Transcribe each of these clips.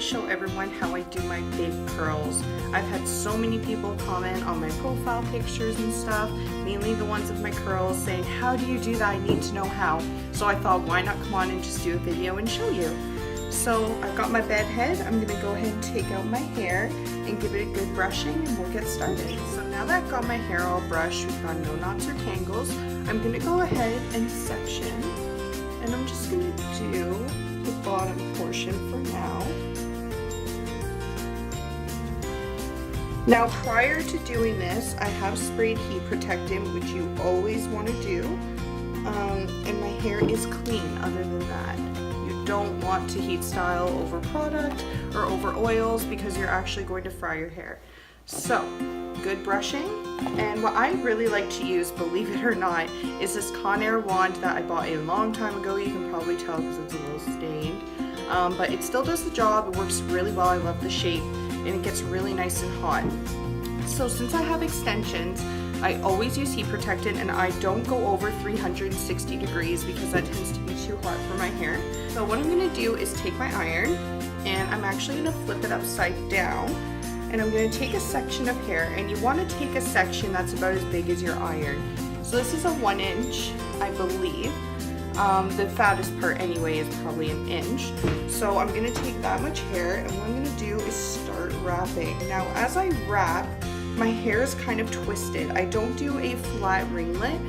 show everyone how I do my big curls. I've had so many people comment on my profile pictures and stuff, mainly the ones of my curls, saying, how do you do that? I need to know how. So I thought, why not come on and just do a video and show you. So I've got my bed head. I'm gonna go ahead and take out my hair and give it a good brushing and we'll get started. So now that I've got my hair all brushed, we've got no knots or tangles, I'm gonna go ahead and section, and I'm just gonna do the bottom portion for now. Now prior to doing this, I have sprayed heat protectant, which you always want to do, and my hair is clean other than that. You don't want to heat style over product or over oils because you're actually going to fry your hair. So good brushing, and what I really like to use, believe it or not, is this Conair wand that I bought a long time ago. You can probably tell because it's a little stained, but it still does the job. It works really well. I love the shape and it gets really nice and hot. So since I have extensions, I always use heat protectant, and I don't go over 360 degrees because that tends to be too hot for my hair. So what I'm going to do is take my iron, and I'm actually going to flip it upside down, and I'm going to take a section of hair, and you want to take a section that's about as big as your iron. So this is a 1 inch, I believe. The fattest part anyway is probably an inch. So I'm going to take that much hair, and what I'm going to do is start wrapping. Now as I wrap, my hair is kind of twisted. I don't do a flat ringlet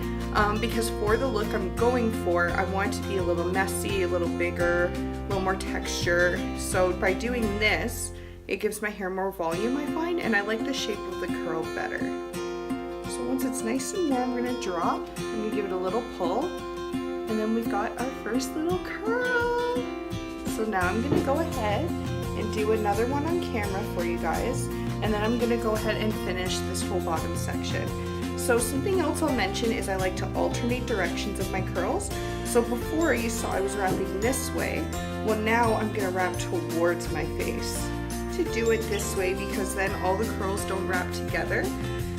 because for the look I'm going for, I want it to be a little messy, a little bigger, a little more texture. So by doing this, it gives my hair more volume, I find, and I like the shape of the curl better. So once it's nice and warm, we're gonna drop, I'm gonna give it a little pull, and then we've got our first little curl. So now I'm gonna go ahead and do another one on camera for you guys, and then I'm gonna go ahead and finish this whole bottom section. So something else I'll mention is I like to alternate directions of my curls. So before you saw I was wrapping this way, well now I'm gonna wrap towards my face. To do it this way because then all the curls don't wrap together,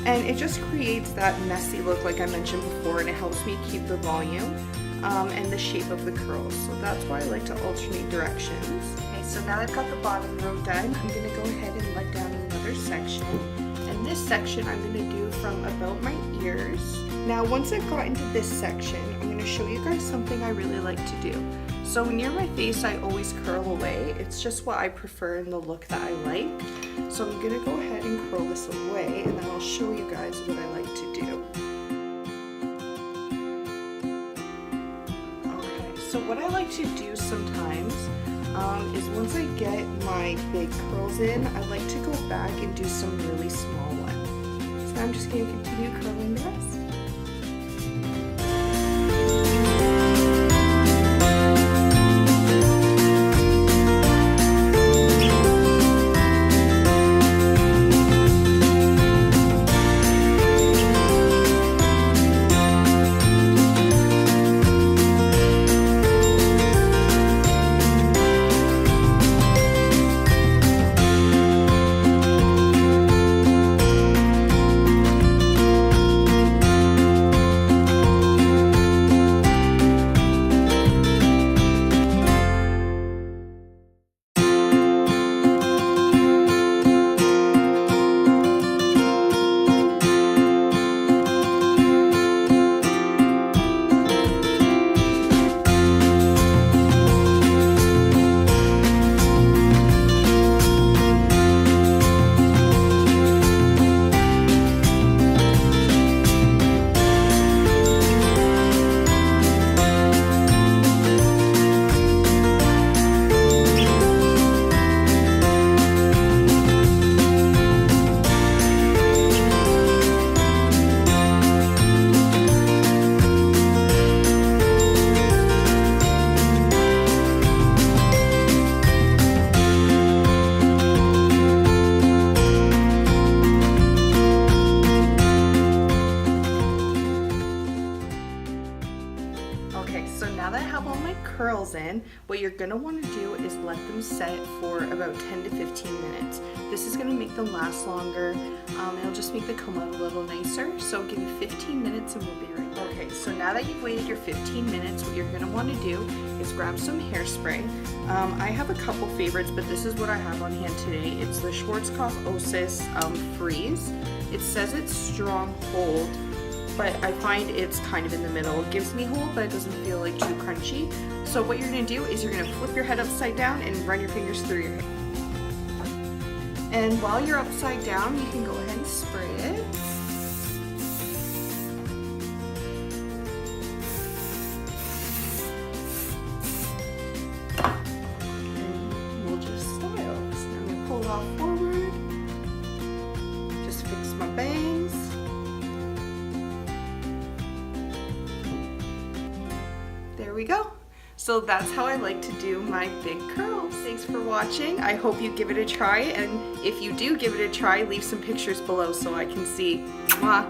and it just creates that messy look like I mentioned before, and it helps me keep the volume and the shape of the curls. So that's why I like to alternate directions. Okay, so now I've got the bottom row done, I'm gonna go ahead and let down another section. And this section I'm gonna do from about my ears. Now once I've got into this section, I'm gonna show you guys something I really like to do. So near my face I always curl away. It's just what I prefer in the look that I like. So I'm gonna go ahead and curl this away, and then I'll show you guys what I like to do. So what I like to do sometimes is once I get my big curls in, I like to go back and do some really small ones. So I'm just going to continue curling the rest. curls in, what you're gonna wanna do is let them set for about 10 to 15 minutes. This is gonna make them last longer. It'll just make the comb out a little nicer. So give you 15 minutes and we'll be right back. Okay, so now that you've waited your 15 minutes, what you're gonna wanna do is grab some hairspray. I have a couple favorites, but this is what I have on hand today. It's the Schwarzkopf Osis Freeze. It says it's strong hold, but I find it's kind of in the middle. It gives me hold, but it doesn't feel like too crunchy. So what you're gonna do is you're gonna flip your head upside down and run your fingers through your hair. And while you're upside down, you can go ahead and spray it. And we'll just style. So I'm gonna pull it all forward. Just fix my bangs. There we go. So that's how I like to do my big curls. Thanks for watching. I hope you give it a try, and if you do give it a try, leave some pictures below so I can see. Mwah.